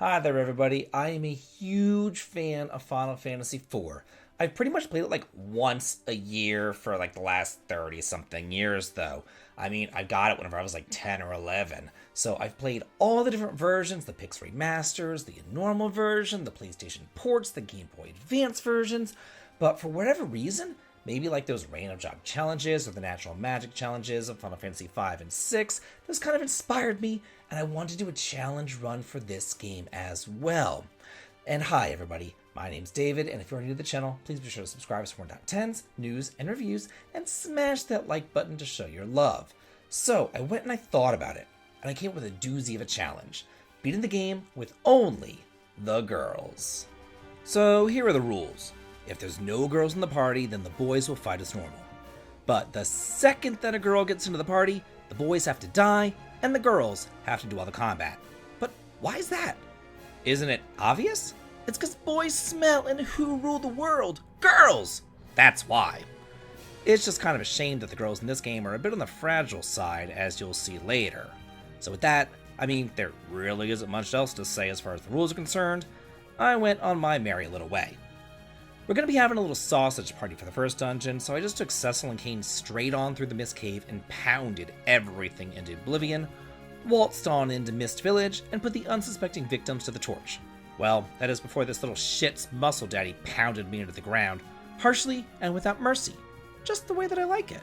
Hi there, everybody. I am a huge fan of Final Fantasy IV. I've pretty much played it like once a year for like the last 30 something years, though. I mean, I got it whenever I was like 10 or 11. So I've played all the different versions, the Pix remasters, the normal version, the PlayStation ports, the Game Boy Advance versions. But for whatever reason, maybe like those random job challenges or the natural magic challenges of Final Fantasy V and VI, those kind of inspired me, and I wanted to do a challenge run for this game as well. And hi everybody, my name's David, and if you're new to the channel, please be sure to subscribe for more top 10s, news, and reviews, and smash that like button to show your love. So I went and I thought about it, and I came up with a doozy of a challenge, beating the game with only the girls. So here are the rules. If there's no girls in the party, then the boys will fight as normal. But the second that a girl gets into the party, the boys have to die, and the girls have to do all the combat. But why is that? Isn't it obvious? It's because boys smell, and who rule the world? Girls! That's why. It's just kind of a shame that the girls in this game are a bit on the fragile side, as you'll see later. So with that, I mean, there really isn't much else to say as far as the rules are concerned. I went on my merry little way. We're going to be having a little sausage party for the first dungeon, so I just took Cecil and Kane straight on through the Mist Cave and pounded everything into oblivion, waltzed on into Mist Village, and put the unsuspecting victims to the torch. Well, that is before this little shit's muscle daddy pounded me into the ground, harshly and without mercy, just the way that I like it.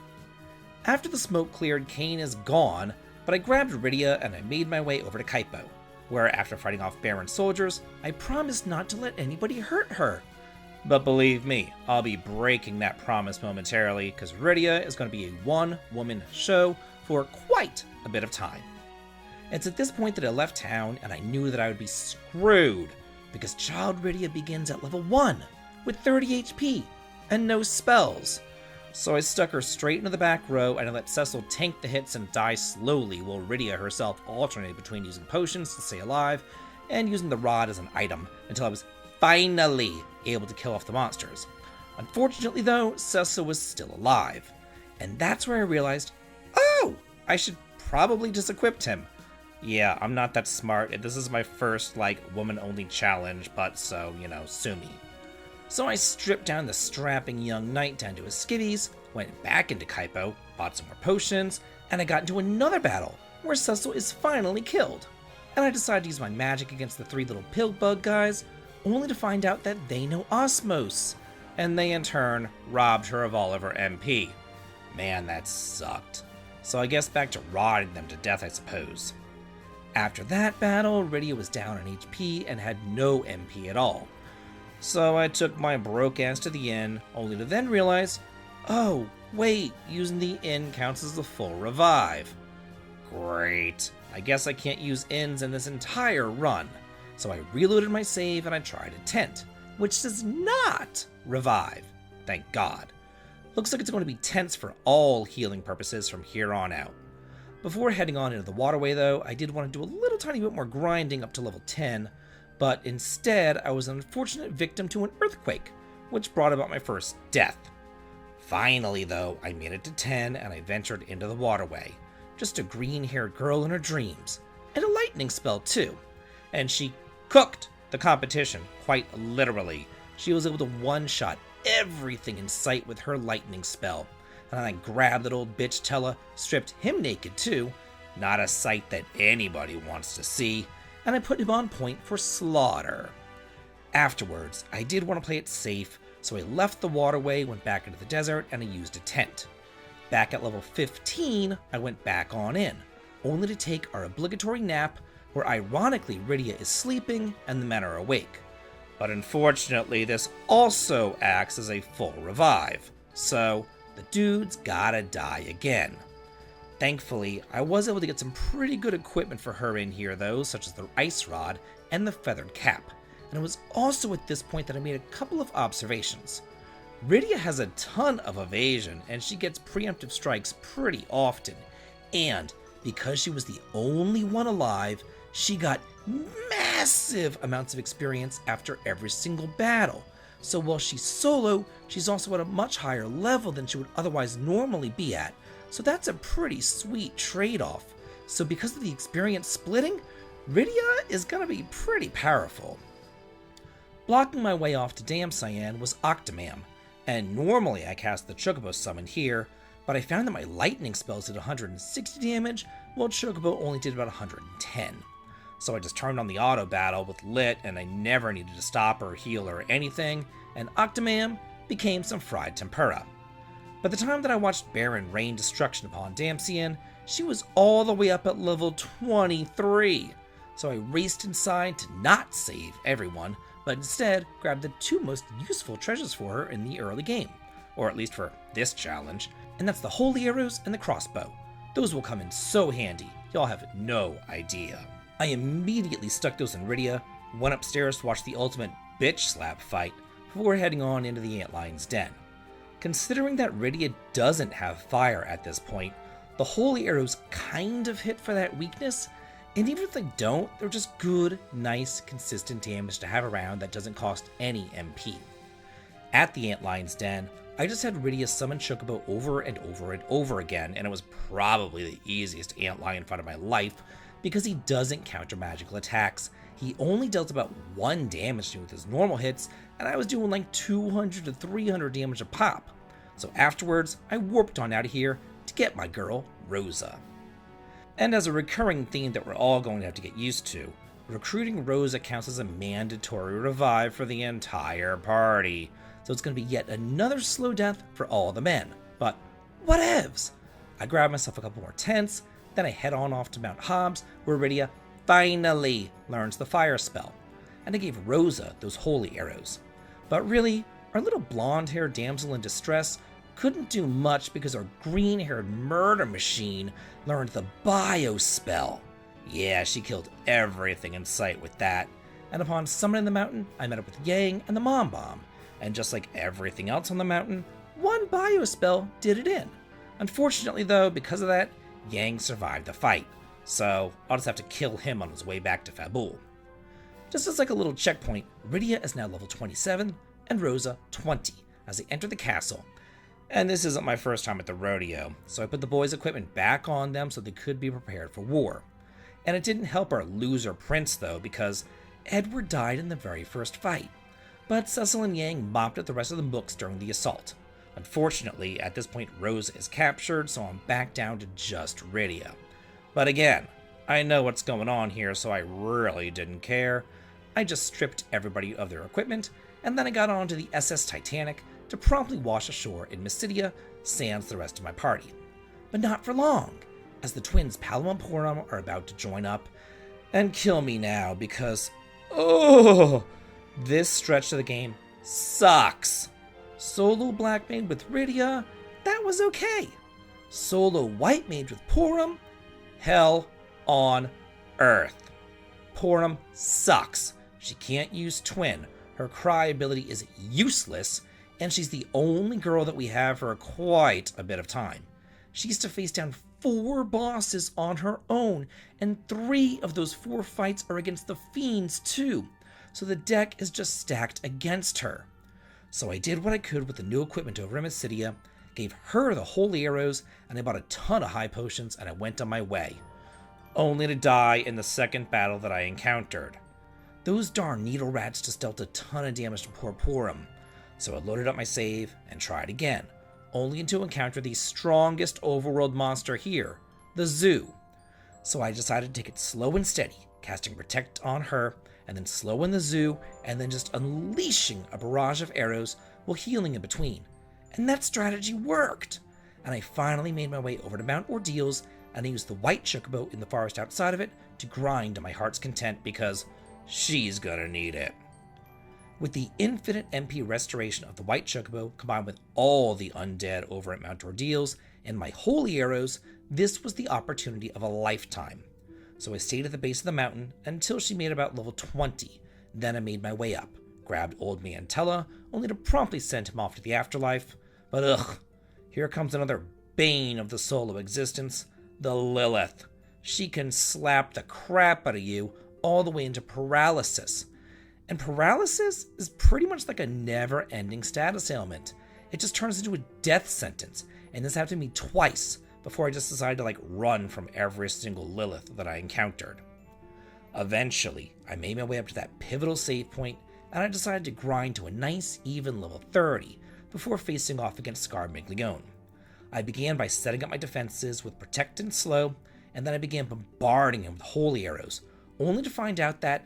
After the smoke cleared, Kane is gone, but I grabbed Rydia and I made my way over to Kaipo, where after fighting off Baron soldiers, I promised not to let anybody hurt her. But believe me, I'll be breaking that promise momentarily, because Rydia is going to be a one-woman show for quite a bit of time. It's at this point that I left town, and I knew that I would be screwed, because Child Rydia begins at level 1, with 30 HP, and no spells. So I stuck her straight into the back row, and I let Cecil tank the hits and die slowly, while Rydia herself alternated between using potions to stay alive, and using the rod as an item, until I was finally able to kill off the monsters. Unfortunately though, Cecil was still alive, and that's where I realized, oh, I should probably just equip him. Yeah, I'm not that smart, this is my first, woman-only challenge, but so, sue me. So I stripped down the strapping young knight down to his skivvies, went back into Kaipo, bought some more potions, and I got into another battle, where Cecil is finally killed. And I decided to use my magic against the 3 little pig bug guys, only to find out that they know Osmos, and they in turn robbed her of all of her MP. Man, that sucked. So I guess back to rodding them to death, I suppose. After that battle, Rydia was down on HP and had no MP at all. So I took my broke ass to the inn, only to then realize, oh, wait, using the inn counts as the full revive. Great. I guess I can't use inns in this entire run. So I reloaded my save and I tried a tent, which does not revive, thank God. Looks like it's going to be tents for all healing purposes from here on out. Before heading on into the Waterway though, I did want to do a little tiny bit more grinding up to level 10, but instead I was an unfortunate victim to an earthquake, which brought about my first death. Finally though, I made it to 10 and I ventured into the Waterway. Just a green-haired girl in her dreams, and a lightning spell too. And she cooked the competition, quite literally. She was able to one-shot everything in sight with her lightning spell. And I grabbed that old bitch Tella, stripped him naked too, not a sight that anybody wants to see, and I put him on point for slaughter. Afterwards, I did want to play it safe, so I left the Waterway, went back into the desert, and I used a tent. Back at level 15, I went back on in, only to take our obligatory nap, where ironically Rydia is sleeping and the men are awake. But unfortunately, this also acts as a full revive, so the dude's gotta die again. Thankfully, I was able to get some pretty good equipment for her in here though, such as the ice rod and the feathered cap, and it was also at this point that I made a couple of observations. Rydia has a ton of evasion, and she gets preemptive strikes pretty often, and because she was the only one alive, she got massive amounts of experience after every single battle. So while she's solo, she's also at a much higher level than she would otherwise normally be at. So that's a pretty sweet trade-off. So because of the experience splitting, Rydia is gonna be pretty powerful. Blocking my way off to Dam Cyan was Octomam, and normally I cast the Chocobo summon here, but I found that my lightning spells did 160 damage, while Chocobo only did about 110. So I just turned on the auto battle with Lit, and I never needed to stop or heal or anything, and Octomam became some fried tempura. By the time that I watched Baron rain destruction upon Damcian, she was all the way up at level 23. So I raced inside to not save everyone, but instead grabbed the two most useful treasures for her in the early game, or at least for this challenge, and that's the Holy Arrows and the Crossbow. Those will come in so handy, y'all have no idea. I immediately stuck those in Rydia, went upstairs to watch the ultimate bitch slap fight before heading on into the Antlion's den. Considering that Rydia doesn't have fire at this point, the Holy Arrows kind of hit for that weakness, and even if they don't, they're just good, nice, consistent damage to have around that doesn't cost any MP. At the Antlion's den, I just had Rydia summon Chocobo over and over and over again, and it was probably the easiest Antlion fight of my life because he doesn't counter magical attacks. He only dealt about 1 damage to me with his normal hits, and I was doing like 200 to 300 damage a pop. So afterwards, I warped on out of here to get my girl, Rosa. And as a recurring theme that we're all going to have to get used to, recruiting Rosa counts as a mandatory revive for the entire party. So it's going to be yet another slow death for all the men. But whatevs! I grab myself a couple more tents, then I head on off to Mount Hobbs, where Rydia finally learns the fire spell. And I gave Rosa those holy arrows. But really, our little blonde-haired damsel in distress couldn't do much because our green-haired murder machine learned the bio spell. Yeah, she killed everything in sight with that. And upon summoning the mountain, I met up with Yang and the Mom Bomb. And just like everything else on the mountain, 1 bio spell did it in. Unfortunately though, because of that, Yang survived the fight. So I'll just have to kill him on his way back to Fabul. Just as like a little checkpoint, Rydia is now level 27 and Rosa 20 as they enter the castle. And this isn't my first time at the rodeo, so I put the boys' equipment back on them so they could be prepared for war. And it didn't help our loser prince though, because Edward died in the very first fight. But Cecil and Yang mopped up the rest of the books during the assault. Unfortunately, at this point Rosa is captured, so I'm back down to just Rydia. But again, I know what's going on here, so I really didn't care. I just stripped everybody of their equipment, and then I got onto the SS Titanic to promptly wash ashore in Mysidia, sans the rest of my party. But not for long, as the twins Palom and Porum are about to join up and kill me now because, this stretch of the game sucks. Solo Black Mage with Rydia, that was okay. Solo White Mage with Porum, hell on earth. Porum sucks. She can't use Twin. Her cry ability is useless, and she's the only girl that we have for quite a bit of time. She has to face down 4 bosses on her own, and 3 of those 4 fights are against the fiends too, so the deck is just stacked against her. So I did what I could with the new equipment over in Mysidia, gave her the holy arrows, and I bought a ton of high potions and I went on my way. Only to die in the second battle that I encountered. Those darn needle rats just dealt a ton of damage to poor Porum. So I loaded up my save and tried again, only to encounter the strongest overworld monster here, the Zoo. So I decided to take it slow and steady, casting Protect on her, and then slow in the Zoo, and then just unleashing a barrage of arrows while healing in between. And that strategy worked! And I finally made my way over to Mount Ordeals, and I used the white chocobo in the forest outside of it to grind to my heart's content because she's gonna need it. With the infinite MP restoration of the white chocobo combined with all the undead over at Mount Ordeals and my holy arrows, this was the opportunity of a lifetime. So I stayed at the base of the mountain until she made about level 20. Then I made my way up, grabbed old man Tella, only to promptly send him off to the afterlife. But ugh, here comes another bane of the solo existence, the Lilith. She can slap the crap out of you all the way into paralysis. And paralysis is pretty much like a never-ending status ailment. It just turns into a death sentence, and this happened to me twice before I just decided to run from every single Lilith that I encountered. Eventually, I made my way up to that pivotal save point, and I decided to grind to a nice, even level 30 before facing off against Scar Miglione. I began by setting up my defenses with Protect and Slow, and then I began bombarding him with holy arrows, only to find out that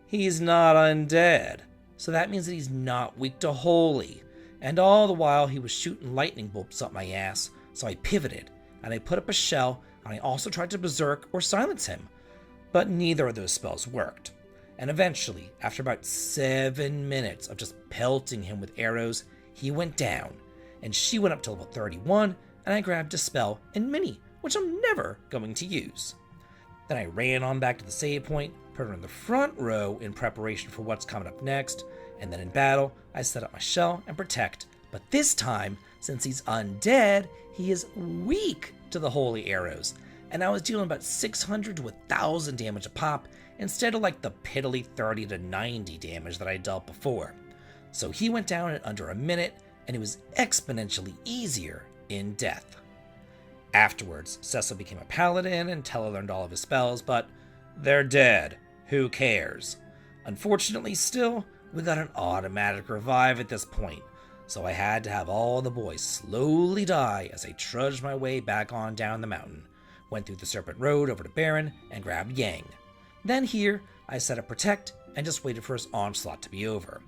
he's not undead. So that means that he's not weak to holy. And all the while he was shooting lightning bolts up my ass, so I pivoted, and I put up a shell, and I also tried to berserk or silence him. But neither of those spells worked. And eventually, after about 7 minutes of just pelting him with arrows, he went down, and she went up to level 31, and I grabbed Dispel and Mini, which I'm never going to use. Then I ran on back to the save point, put her in the front row in preparation for what's coming up next, and then in battle, I set up my shell and protect, but this time, since he's undead, he is weak to the holy arrows, and I was dealing about 600 to 1,000 damage a pop, instead of like the piddly 30 to 90 damage that I dealt before. So he went down in under a minute, and it was exponentially easier in death. Afterwards, Cecil became a paladin and Tella learned all of his spells, but they're dead. Who cares? Unfortunately still, we got an automatic revive at this point, so I had to have all the boys slowly die as I trudged my way back on down the mountain, went through the Serpent Road over to Baron, and grabbed Yang. Then here, I set up Protect and just waited for his onslaught to be over.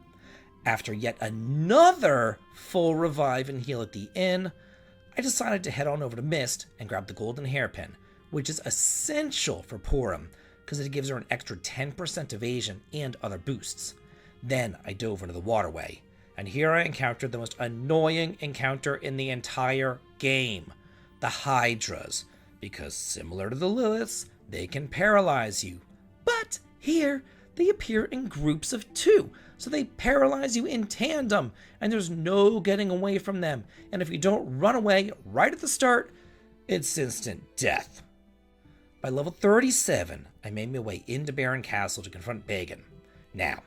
After yet another full revive and heal at the inn, I decided to head on over to Mist and grab the golden hairpin, which is essential for Porum, because it gives her an extra 10% evasion and other boosts. Then I dove into the Waterway, and here I encountered the most annoying encounter in the entire game, the Hydras, because similar to the Liliths, they can paralyze you. But here, they appear in groups of 2, so they paralyze you in tandem, and there's no getting away from them, and if you don't run away right at the start, it's instant death. By level 37, I made my way into Baron Castle to confront Bagan. Now,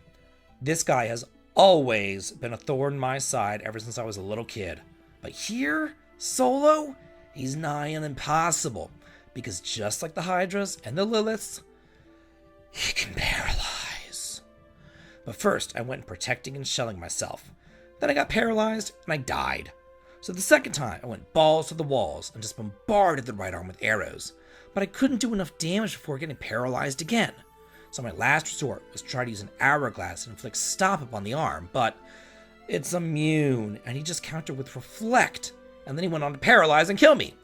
this guy has always been a thorn in my side ever since I was a little kid, but here, solo, he's nigh on impossible, because just like the Hydras and the Liliths, he can paralyze. But first, I went protecting and shelling myself. Then I got paralyzed, and I died. So the second time, I went balls to the walls and just bombarded the right arm with arrows. But I couldn't do enough damage before getting paralyzed again. So my last resort was to try to use an hourglass and inflict stop up on the arm, but it's immune, and he just countered with Reflect, and then he went on to paralyze and kill me.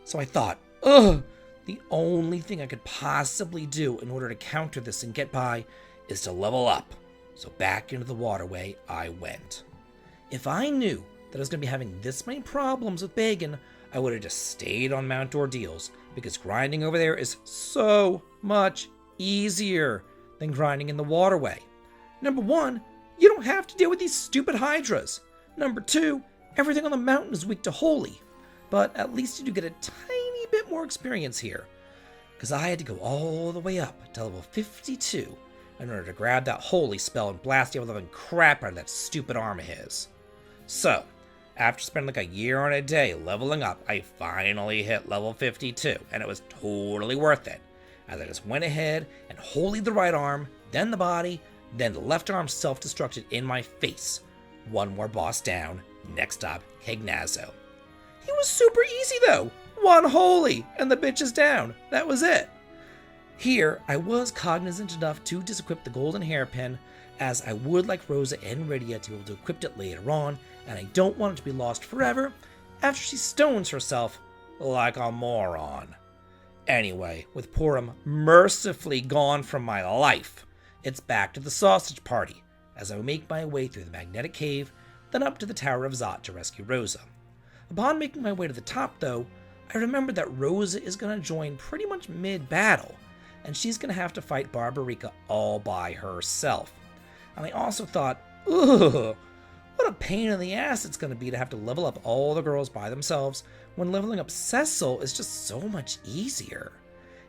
So I thought, the only thing I could possibly do in order to counter this and get by is to level up. So back into the Waterway I went. If I knew that I was going to be having this many problems with Bagan, I would have just stayed on Mount Ordeals, because grinding over there is so much easier than grinding in the Waterway. Number 1, you don't have to deal with these stupid Hydras. Number 2, everything on the mountain is weak to holy. But at least you do get a tiny bit more experience here, because I had to go all the way up to level 52 in order to grab that holy spell and blast the living crap out of that stupid arm of his. So, after spending like a year and a day leveling up, I finally hit level 52, and it was totally worth it, as I just went ahead and holied the right arm, then the body, then the left arm self-destructed in my face. One more boss down, next up, Hignazo. He was super easy though, 1 holy, and the bitch is down, that was it. Here, I was cognizant enough to disequip the golden hairpin, as I would like Rosa and Rydia to be able to equip it later on, and I don't want it to be lost forever after she stones herself like a moron. Anyway, with Porum mercifully gone from my life, it's back to the sausage party, as I make my way through the magnetic cave, then up to the Tower of Zot to rescue Rosa. Upon making my way to the top though, I remembered that Rosa is going to join pretty much mid-battle, and she's going to have to fight Barbarica all by herself. And I also thought, ugh, what a pain in the ass it's going to be to have to level up all the girls by themselves when leveling up Cecil is just so much easier.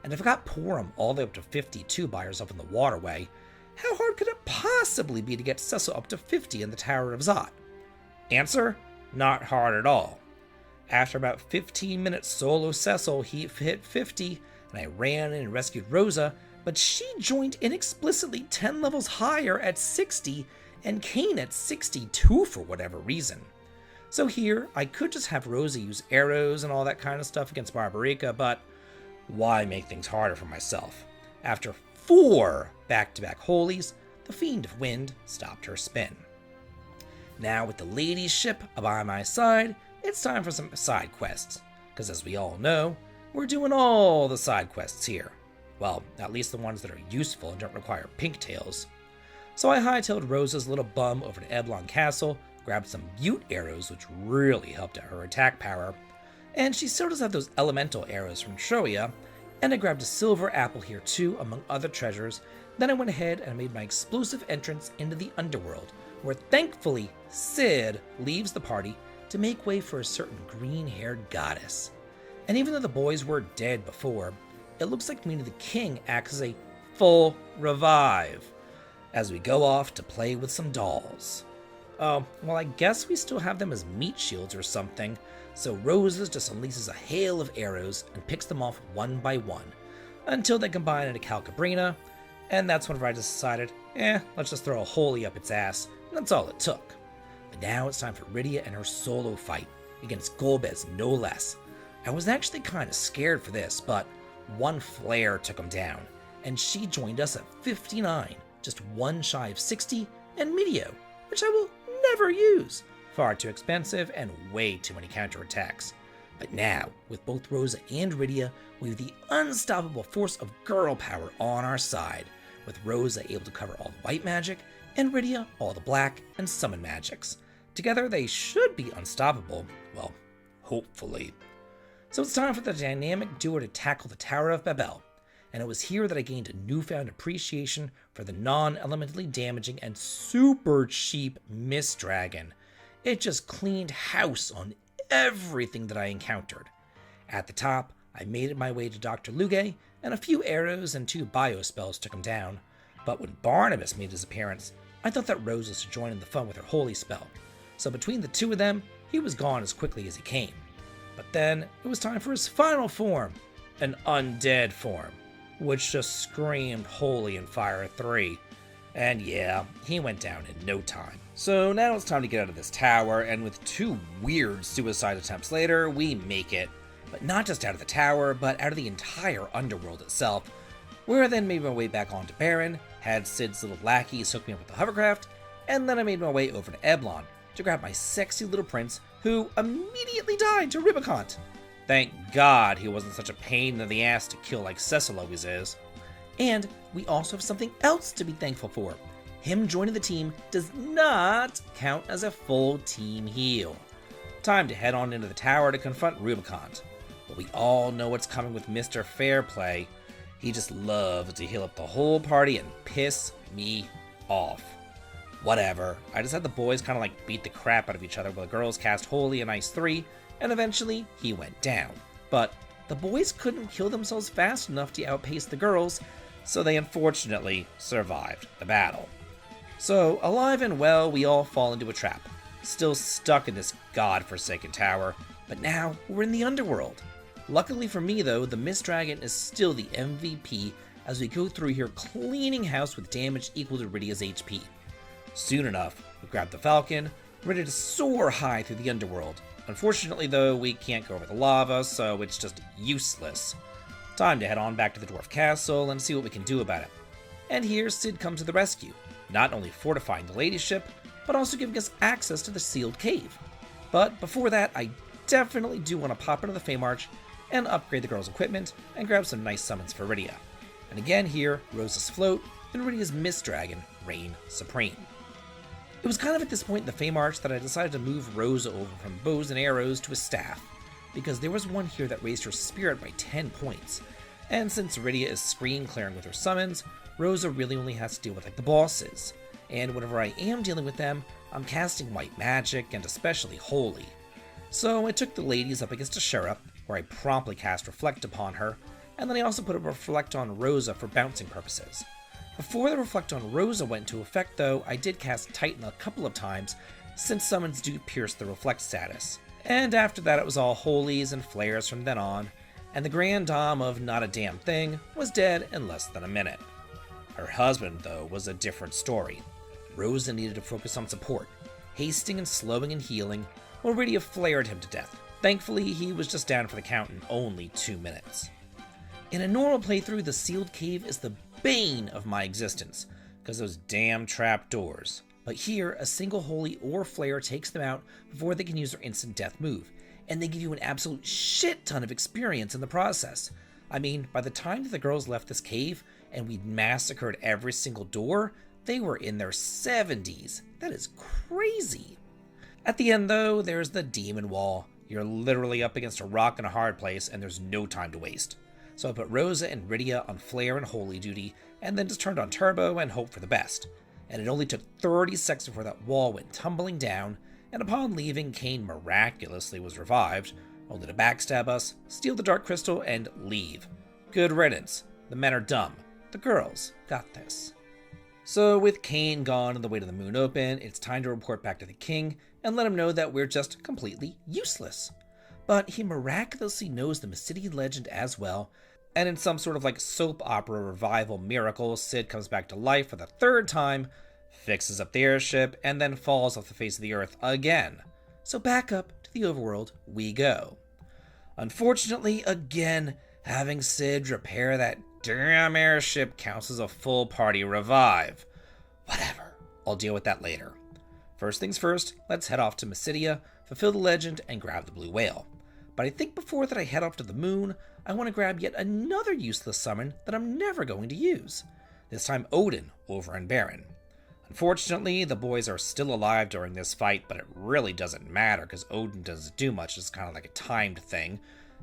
And if I got Porum all the way up to 52 by herself in the Waterway, how hard could it possibly be to get Cecil up to 50 in the Tower of Zot? Answer, not hard at all. After about 15 minutes solo Cecil, he hit 50, and I ran in and rescued Rosa, but she joined inexplicitly 10 levels higher at 60 and Kane at 62 for whatever reason. So here, I could just have Rosa use arrows and all that kind of stuff against Barbarica, but why make things harder for myself? After 4 back-to-back holies, the Fiend of Wind stopped her spin. Now with the lady's ship by my side, it's time for some side quests, because as we all know, we're doing all the side quests here. Well, at least the ones that are useful and don't require pigtails. So I hightailed Rosa's little bum over to Eblon Castle, grabbed some Butte arrows which really helped out her attack power, and she still does have those elemental arrows from Troia, and I grabbed a silver apple here too among other treasures. Then I went ahead and made my explosive entrance into the Underworld, where thankfully Sid leaves the party to make way for a certain green-haired goddess. And even though the boys were dead before, it looks like meeting the king acts as a full revive, as we go off to play with some dolls. Oh, well I guess we still have them as meat shields or something, so Roses just unleashes a hail of arrows and picks them off one by one, until they combine into Calcabrina, and that's when I just decided, let's just throw a holy up its ass, and that's all it took. But now it's time for Rydia and her solo fight, against Golbez no less. I was actually kind of scared for this, but one flare took him down, and she joined us at 59, just one shy of 60, and Medio, which I will never use. Far too expensive and way too many counterattacks. But now, with both Rosa and Rydia, we have the unstoppable force of girl power on our side, with Rosa able to cover all the white magic, and Rydia all the black and summon magics. Together they should be unstoppable, well, hopefully. So it's time for the dynamic duo to tackle the Tower of Babel, and it was here that I gained a newfound appreciation for the non-elementally damaging and super cheap Mist Dragon. It just cleaned house on everything that I encountered. At the top, I made my way to Dr. Luge, and a few arrows and 2 bio spells took him down. But when Barnabas made his appearance, I thought that Rosa should join in the fun with her holy spell. So between the two of them, he was gone as quickly as he came. But then it was time for his final form, an undead form, which just screamed holy and fire 3. And yeah, he went down in no time. So now it's time to get out of this tower, and with 2 weird suicide attempts later, we make it. But not just out of the tower, but out of the entire Underworld itself, where I then made my way back onto Baron, had Sid's little lackeys hook me up with the hovercraft, and then I made my way over to Eblon to grab my sexy little prince, who immediately died to Rubicon. Thank God he wasn't such a pain in the ass to kill like Cecil always is. And we also have something else to be thankful for. Him joining the team does not count as a full team heal. Time to head on into the tower to confront Rubicon. But we all know what's coming with Mr. Fairplay. He just loves to heal up the whole party and piss me off. Whatever, I just had the boys kind of like beat the crap out of each other while the girls cast Holy and Ice 3, and eventually he went down. But the boys couldn't kill themselves fast enough to outpace the girls, so they unfortunately survived the battle. So, alive and well, we all fall into a trap, still stuck in this godforsaken tower, but now we're in the Underworld. Luckily for me though, the Mist Dragon is still the MVP as we go through here cleaning house with damage equal to Rydia's HP. Soon enough, we grab the Falcon, ready to soar high through the Underworld. Unfortunately though, we can't go over the lava, so it's just useless. Time to head on back to the Dwarf Castle and see what we can do about it. And here Sid comes to the rescue, not only fortifying the lady's ship, but also giving us access to the sealed cave. But before that, I definitely do want to pop into the Feymarch and upgrade the girls' equipment and grab some nice summons for Rydia. And again here, Rosa's Float and Rydia's Mist Dragon reign supreme. It was kind of at this point in the Feymarch that I decided to move Rosa over from bows and arrows to a staff, because there was one here that raised her spirit by 10 points, and since Rydia is screen clearing with her summons, Rosa really only has to deal with like the bosses, and whenever I am dealing with them, I'm casting white magic and especially holy. So I took the ladies up against Ashura, where I promptly cast Reflect upon her, and then I also put a Reflect on Rosa for bouncing purposes. Before the Reflect on Rosa went into effect though, I did cast Titan a couple of times, since summons do pierce the Reflect status. And after that it was all holies and flares from then on, and the grand dame of not a damn thing was dead in less than a minute. Her husband, though, was a different story. Rosa needed to focus on support, hasting and slowing and healing, while Rydia flared him to death. Thankfully, he was just down for the count in only 2 minutes. In a normal playthrough, the sealed cave is the bane of my existence, because those damn trap doors. But here, a single holy or flare takes them out before they can use their instant death move, and they give you an absolute shit ton of experience in the process. I mean, by the time that the girls left this cave, and we'd massacred every single door, they were in their 70s. That is crazy. At the end, though, there's the demon wall. You're literally up against a rock and a hard place, and there's no time to waste. So I put Rosa and Rydia on flare and holy duty, and then just turned on turbo and hoped for the best. And it only took 30 seconds before that wall went tumbling down, and upon leaving, Cain miraculously was revived, only to backstab us, steal the dark crystal, and leave. Good riddance. The men are dumb. The girls got this. So with Cain gone and the way to the moon open, it's time to report back to the king and let him know that we're just completely useless. But he miraculously knows the Mysidian legend as well, and in some sort of like soap opera revival miracle, Sid comes back to life for the 3rd time, fixes up the airship, and then falls off the face of the earth again. So back up to the overworld we go. Unfortunately, again, having Sid repair that damn airship counts as a full party revive. Whatever, I'll deal with that later. First things first, let's head off to Mysidia, fulfill the legend, and grab the blue whale. But I think before that I head off to the moon, I want to grab yet another useless summon that I'm never going to use. This time Odin over in Baron. Unfortunately, the boys are still alive during this fight, but it really doesn't matter because Odin doesn't do much, it's kind of like a timed thing.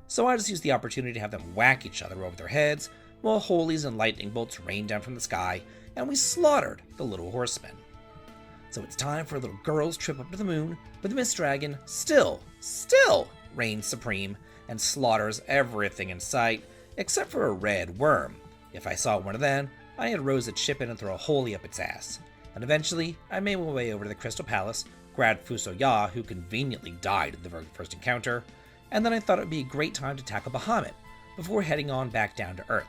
So I just use the opportunity to have them whack each other over their heads, while holies and lightning bolts rain down from the sky, and we slaughtered the little horsemen. So it's time for a little girl's trip up to the moon, but the Mist Dragon still reigns supreme and slaughters everything in sight, except for a red worm. If I saw one of them, I had Rosa chip in and throw a holy up its ass. And eventually, I made my way over to the Crystal Palace, grabbed Fusoya, who conveniently died in the very first encounter, and then I thought it would be a great time to tackle Bahamut, before heading on back down to Earth.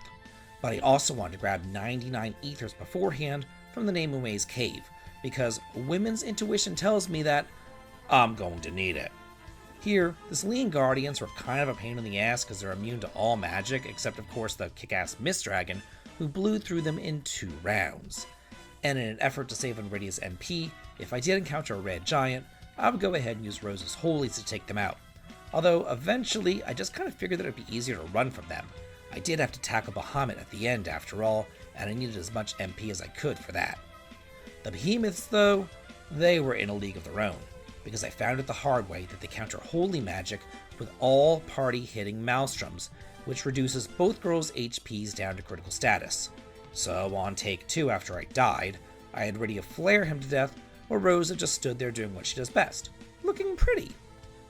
But I also wanted to grab 99 ethers beforehand from the Nemume's cave, because women's intuition tells me that I'm going to need it. Here, the Selene Guardians were kind of a pain in the ass because they're immune to all magic, except of course the kick-ass Mist Dragon, who blew through them in 2 rounds. And in an effort to save on Rydia's MP, if I did encounter a red giant, I would go ahead and use Rosa's holies to take them out. Although eventually, I just kind of figured that it would be easier to run from them. I did have to tackle Bahamut at the end after all, and I needed as much MP as I could for that. The behemoths, though, they were in a league of their own, because I found it the hard way that they counter holy magic with all party hitting maelstroms, which reduces both girls' HPs down to critical status. So on take 2 after I died, I had Rydia flare him to death, while Rosa just stood there doing what she does best, looking pretty.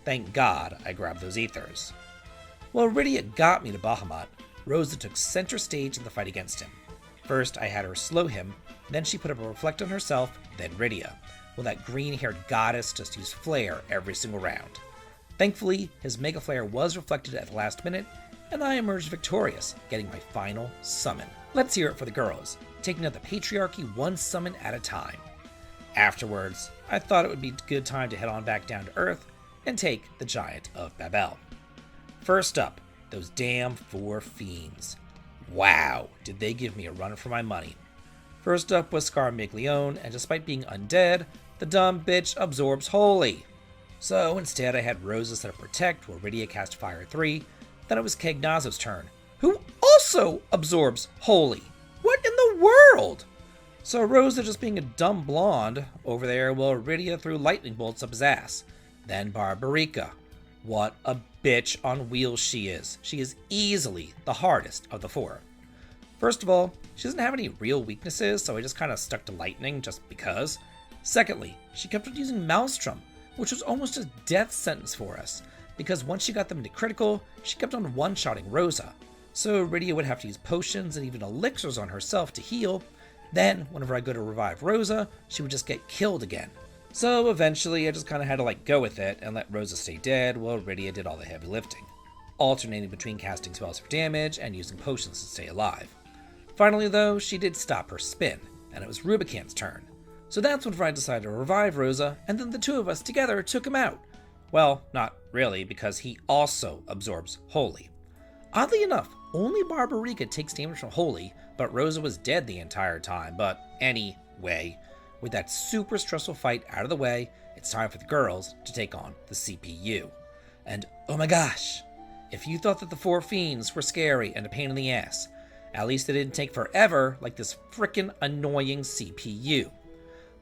Thank God I grabbed those ethers. While Rydia got me to Bahamut, Rosa took center stage in the fight against him. First, I had her slow him, then she put up a reflect on herself, then Rydia, while that green-haired goddess just used flare every single round. Thankfully, his Mega Flare was reflected at the last minute, and I emerged victorious, getting my final summon. Let's hear it for the girls, taking out the Patriarchy one summon at a time. Afterwards, I thought it would be a good time to head on back down to Earth and take the Giant of Babel. First up, those damn 4 fiends. Wow, did they give me a run for my money. First up was Scar Miglione, and despite being undead, the dumb bitch absorbs holy. So instead I had Rosa set up Protect while Rydia cast Fire 3, then it was Kegnazo's turn, who also absorbs holy. What in the world? So Rosa just being a dumb blonde over there while Rydia threw lightning bolts up his ass. Then Barbarica. What a bitch on wheels she is. She is easily the hardest of the 4. First of all, she doesn't have any real weaknesses, so I just kind of stuck to lightning just because. Secondly, she kept on using Maelstrom, which was almost a death sentence for us, because once she got them into critical, she kept on one-shotting Rosa. So Rydia would have to use potions and even elixirs on herself to heal. Then, whenever I go to revive Rosa, she would just get killed again. So eventually I just kind of had to go with it and let Rosa stay dead while Rydia did all the heavy lifting. alternating between casting spells for damage and using potions to stay alive. Finally though, she did stop her spin, and it was Rubican's turn. So that's when Fry decided to revive Rosa, and then the two of us together took him out. Well, not really, because he also absorbs Holy. Oddly enough, only Barbarica takes damage from Holy, but Rosa was dead the entire time. But anyway, with that super stressful fight out of the way, it's time for the girls to take on the CPU. And oh my gosh, if you thought that the four fiends were scary and a pain in the ass, at least it didn't take forever like this frickin' annoying CPU.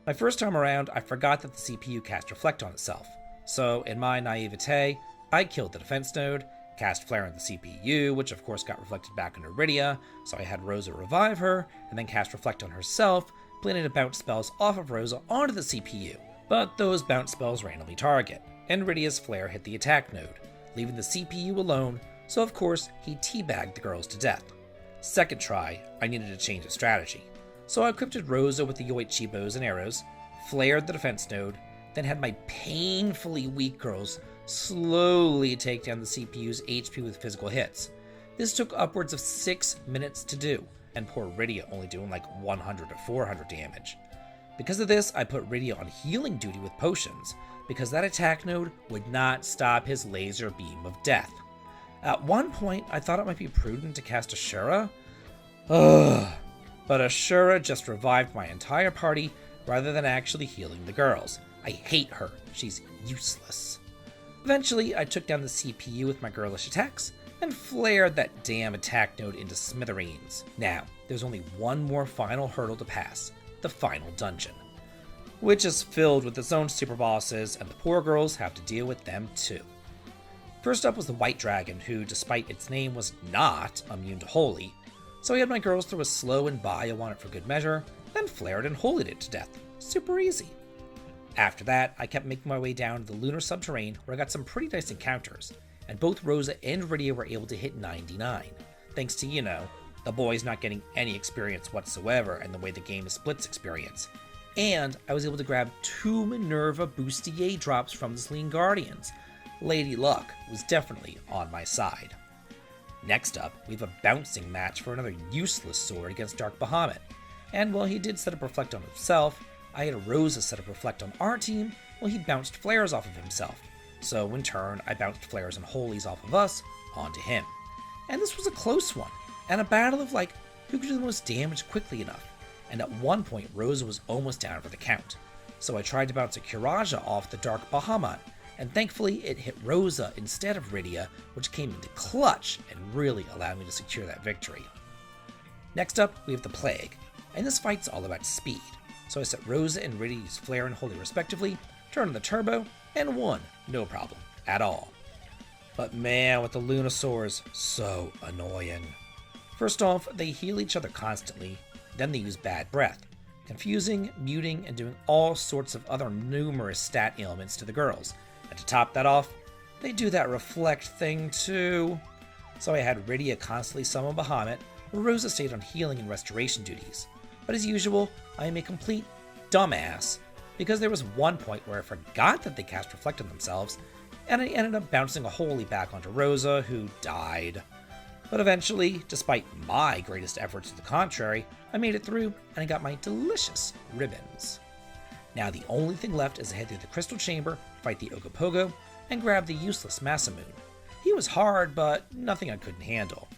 My first time around, I forgot that the CPU cast Reflect on itself. So in my naivete, I killed the defense node, cast Flare on the CPU, which of course got reflected back into Rydia, so I had Rosa revive her, and then cast Reflect on herself, planning to bounce spells off of Rosa onto the CPU. But those bounce spells randomly target, and Rydia's Flare hit the attack node, leaving the CPU alone, so of course he teabagged the girls to death. Second try, I needed to change the strategy, so I equipped Rosa with the Yoichi bows and arrows, flared the defense node, then had my painfully weak girls slowly take down the CPU's HP with physical hits. This took upwards of 6 minutes to do, and poor Rydia only doing like 100 to 400 damage. Because of this, I put Rydia on healing duty with potions, because that attack node would not stop his laser beam of death. At one point, I thought it might be prudent to cast Ashura. But Ashura just revived my entire party rather than actually healing the girls. I hate her. She's useless. Eventually, I took down the CPU with my girlish attacks and flared that damn attack node into smithereens. Now, there's only one more final hurdle to pass, the final dungeon, which is filled with its own super bosses, and the poor girls have to deal with them too. First up was the White Dragon, who, despite its name, was not immune to Holy, so I had my girls throw a slow and bio on it for good measure, then flared and holied it to death. Super easy. After that, I kept making my way down to the Lunar subterrane, where I got some pretty nice encounters, and both Rosa and Rydia were able to hit 99, thanks to, the boys not getting any experience whatsoever and the way the game splits experience. And I was able to grab 2 Minerva Bustier drops from the Selene Guardians. Lady Luck was definitely on my side. Next up, we have a bouncing match for another useless sword against Dark Bahamut, and while he did set up Reflect on himself, I had Rosa set up Reflect on our team while he bounced flares off of himself, so in turn I bounced flares and holies off of us onto him. And this was a close one, and a battle of who could do the most damage quickly enough, and at one point Rosa was almost down for the count, so I tried to bounce a Kiraja off the Dark Bahamut, and thankfully it hit Rosa instead of Rydia, which came into clutch and really allowed me to secure that victory. Next up, we have the Plague, and this fight's all about speed, so I set Rosa and Rydia use Flare and Holy respectively, turned on the turbo, and won, no problem at all. But man, with the Lunosaurs, so annoying. First off, they heal each other constantly, then they use Bad Breath, confusing, muting, and doing all sorts of other numerous stat ailments to the girls. And to top that off, they do that Reflect thing too. So I had Rydia constantly summon Bahamut, where Rosa stayed on healing and restoration duties. But as usual, I am a complete dumbass, because there was one point where I forgot that they cast Reflect on themselves, and I ended up bouncing a Holy back onto Rosa, who died. But eventually, despite my greatest efforts to the contrary, I made it through, and I got my delicious ribbons. Now the only thing left is to head through the Crystal Chamber, fight the Ogopogo, and grab the useless Masamune. He was hard, but nothing I couldn't handle.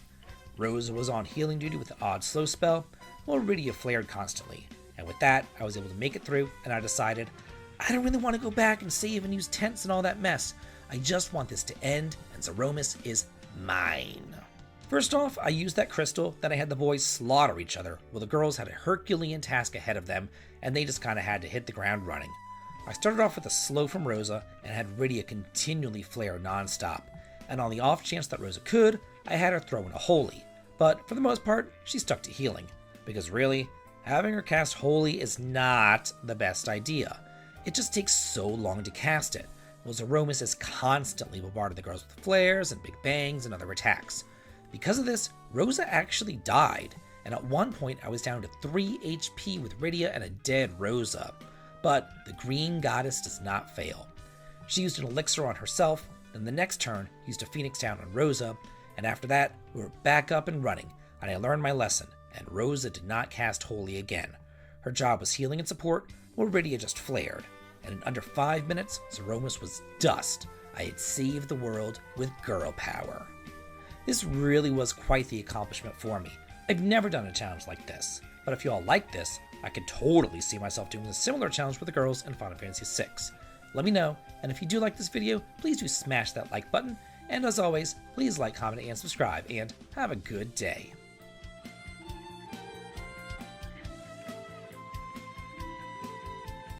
Rosa was on healing duty with the odd slow spell, while Rydia flared constantly, and with that, I was able to make it through, and I decided, I don't really want to go back and save and use tents and all that mess. I just want this to end, and Zeromus is mine. First off, I used that crystal, then I had the boys slaughter each other, while the girls had a Herculean task ahead of them, and they just kinda had to hit the ground running. I started off with a slow from Rosa, and had Rydia continually flare non-stop, and on the off chance that Rosa could, I had her throw in a Holy, but for the most part, she stuck to healing, because really, having her cast Holy is not the best idea. It just takes so long to cast it, while Zeromus is constantly bombarding the girls with flares and big bangs and other attacks. Because of this, Rosa actually died, and at one point I was down to 3 HP with Rydia and a dead Rosa. But the Green Goddess does not fail. She used an elixir on herself, Then the next turn, used a Phoenix down on Rosa, and after that, we were back up and running, and I learned my lesson, and Rosa did not cast Holy again. Her job was healing and support, while Rydia just flared, and in under 5 minutes, Zeromus was dust. I had saved the world with girl power. This really was quite the accomplishment for me. I've never done a challenge like this, but if you all like this, I could totally see myself doing a similar challenge with the girls in Final Fantasy VI. Let me know, and if you do like this video, please do smash that like button, and as always, please like, comment, and subscribe, and have a good day.